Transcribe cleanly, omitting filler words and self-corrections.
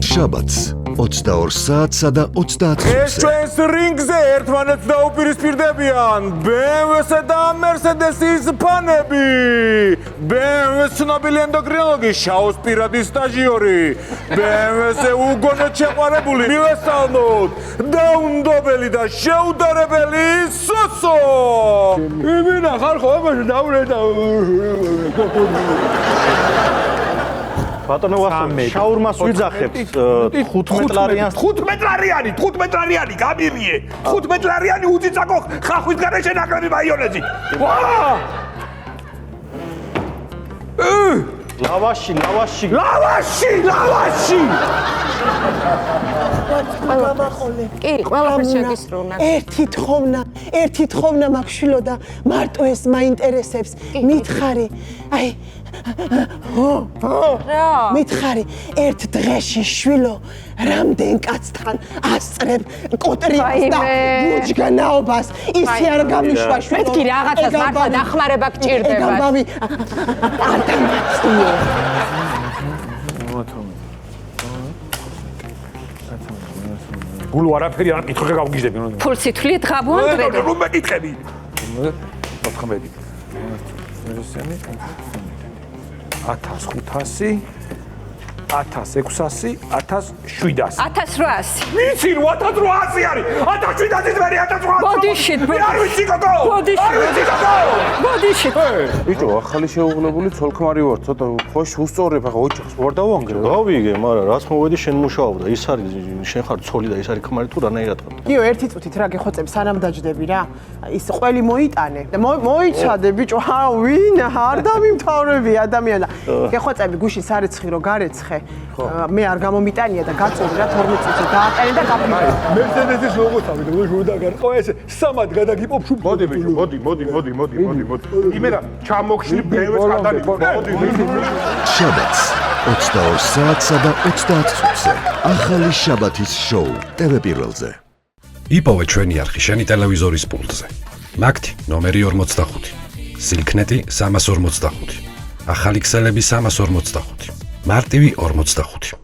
შაბათს 22 საათსა და 30 ეს minutზე. ჩვენს რინგზე ერთმანეთს დაუპირისპირდებიან BMW-სა და Mercedes-ის ფანები. BMW-ს ცნობილი ენდოკრინოლოგი შაოს პირადი სტაჟიორი. BMW-ზე უგონოდ შეყვარებული მივესალმოთ დაუნდობელი და შეუდარებელი სოსო. იმენა ხარ ხო ამაში დავრე და ბატონო ვასო შაურმას ვიძახებთ 15 ლარიანს 15 ლარიანი გამირიე 15 ლარიანი უძიცაკო ხახვის გარეშე ნაკლები მაიონეზი ლავაში კი, ყველაფერს შეგისრულნა. ერთი თხოვნა მაგშილო და მარტო ეს მაინტერესებს. მითხარი, აი მითხარი, ერთ დღეში შვილო რამდენ კაცთან ასწრებ კოტრიას და ბუჯგანაობას ისე არ გამიშვა შვილო. მეთქი რაღაცას მართლა დახმარება გჭირდება. მამი არ დამაცდიო. გულო არაფერი არ მკითხე გავგიჟდები. ფულს ითვლიეთ ღაბუანდრედო. რომ მეკითხები. 14 1500 1600 1700 1800. ვიცი 1800 არის 1700-ის მერე 1800 ბოდიში არ ვიცი გოგო ბოდიში ბიჭო ახალი შეუღლებული ცოლქმარი ვარ ცოტა ხო უსწორებ ახლა ოჯახს ვარ დავანგრე გავიგე მაგრამ რაც მოვედი შენ მუშაობდა ის არის შენ ხარ ცოლი და ის არის ქმარი თუ რანაირად ხარ გიო ერთი წუთით რა გეხოცებ სანამ დაждები რა ის ყველი მოიტანე და მოიცადე ბიჭო ვინ არ დამიმთავრები ადამიანი გეხოცები გუშინ სარეცხი რო გარეცხე მე არ გამომიტანია და გაწოვე რა 12 წუთი დააყენე და გაფიქრე Mercedes-ის ლოგოთავი და უშუდა გარყო ეს სამად გადაგიპობ შუბ მოდი იმენა ჩამოგშლი BMW-ს კადანი მოდი შაბათს 22 საათსა და 30 minutზე. ახალი შაბათის შოუ TV პირველზე. იპოვე ჩვენი არხი შენი ტელევიზორის პულტზე. მაგთი ნომერი 45. სილქნეტი 345. ახალი ქსელები 345. მარტივი 45.